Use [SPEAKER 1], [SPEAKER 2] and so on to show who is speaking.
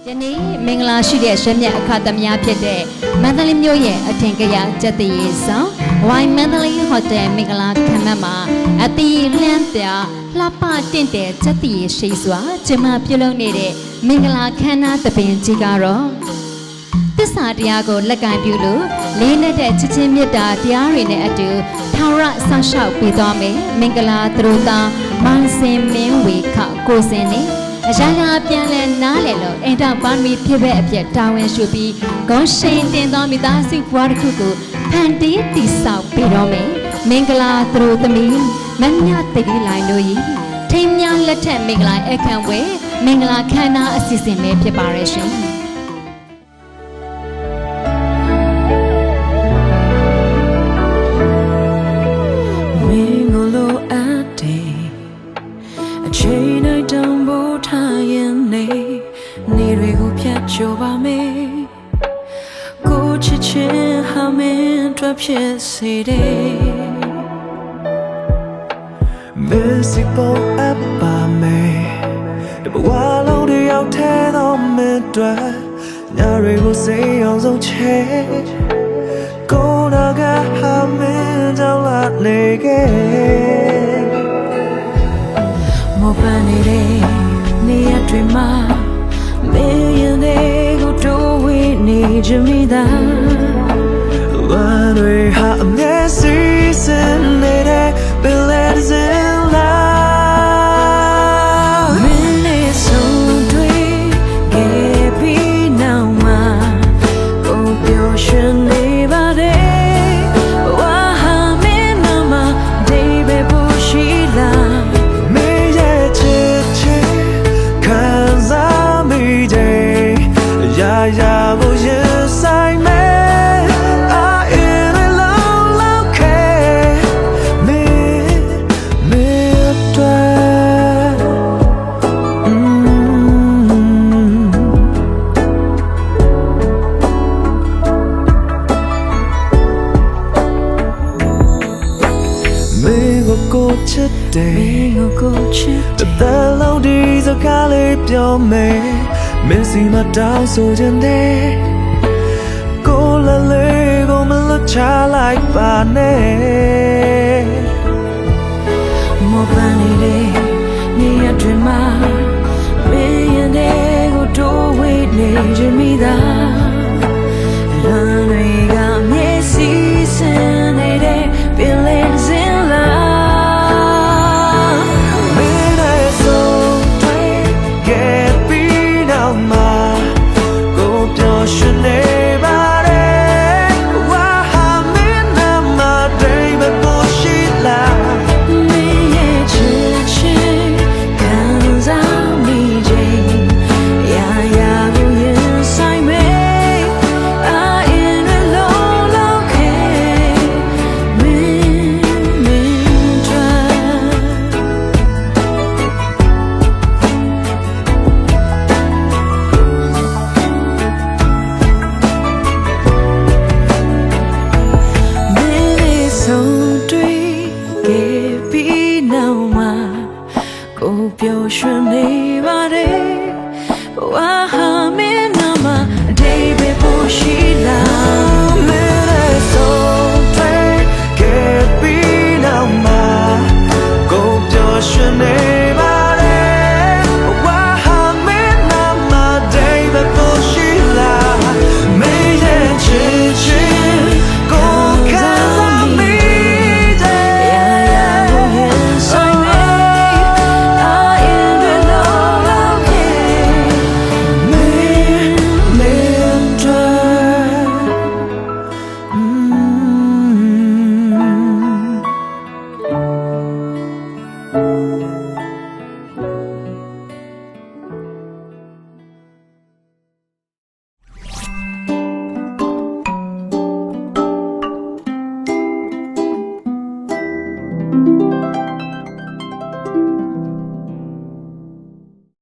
[SPEAKER 1] ယနေ့မင်္ဂလာရှိတဲ့ရွှေမြတ်အခါသမယဖြစ်တဲ့မန္တလေးမြို့ရဲ့အထင်ကရကျက်တရေဆောင်ဝိုင်မန္တလေးဟိုတယ်မင်္ဂလာခမ်းမမှာအတီးလှမ်းပြလှပတင့်တဲ့ကျက်တရေရှိစွာကျမပြုလုပ်နေတဲ့မင်္ဂလာခမ်းနားသဘင်ကြီးကတော့သစ္စာတရားကိုလက်ကင်ပြုလို့လေးနဲ့တဲ့ချစ်ချင်းမေတ္တာတရားတွေနဲ့အတူထာဝရဆောက်ရှောက်ပေးသွားမယ်မင်္ဂလာသူတို့သားမောင်စင်မင်းဝေခကိုစင်နဲ့အရာရာပြန်လဲနားလေလို့အိမ်တော်ပါမီဖြစ်ပဲအဖြစ်တာဝန်ရှုပြီးဂုံးရှိန်တင်သောမိသားစုဘွားတစ်ခုကိုဖန်တီးတည်ဆောက်ပေးတော့မယ်မင်္ဂလာသူတို့သမီးမမြတိတ်လိုင်းတို့ဤထိမ်းများလက်ထက်မင်္ဂလာအခမ်းဝဲမင်္ဂလာခမ်းနားအစီအစဉ်ပဲဖြစ်ပါရဲ့ရှင်
[SPEAKER 2] ချိန်တိုင်းတန်ဖိုးထားရင်နေတွေကိုဖြတ်ကျော်ပါမယ်ကိုချစ်ချင်းဟာမင်းတွေ့ဖြစ်စေတယ်
[SPEAKER 3] Music box up ပါမယ်တဘဝလုံးတယောက်ထဲသောမင်းတွေ့ညတွေကိုစိတ်အောင်ဆုံးချဲကိုနာကဟာမင်းကြောင့်လာနေခဲ့
[SPEAKER 2] မောပန်းနေတဲ့နေရာတွေမှာမင်းရင်တွေကိုတိုးဝေးနေကြမိသား
[SPEAKER 3] ဝမ်းတွေဟာအမျက်စီးစင်နေတဲ့ပင်လယ်စင်လာ
[SPEAKER 2] မင်းနဲ့ဆုံးတွေ့ခဲ့ပြီးနောက်မှာကိုပျော်ရွှင်နေပါတယ်
[SPEAKER 3] ရာကိုရင်ဆိုင်မယ်အာရင်လုံးလုံးခဲမင်းတွေ့မင်းကိုချစ်တယ်
[SPEAKER 2] မင်းကိုချစ်တယ်
[SPEAKER 3] တလုံးဒီစကားလေးပြောမယ်မင်းစီမတောင်းဆိုခြင်းတဲ့ကိုလာလေးကိုမလွတ်ချလိုက်ပါနဲ့
[SPEAKER 2] မောပန်းနေတဲ့နေရာတွေမှာမင်းရင်တွေကိုတိုးဝေးနေကြမိသားလမ်းတွေကမျက်စိစင်နေတဲ့ပင်လယ်စင်လာကိုပျော်ရွှင်နေပါတယ်ဝါဟာမင်းနာမအတိတ်ပဲပိုရှိ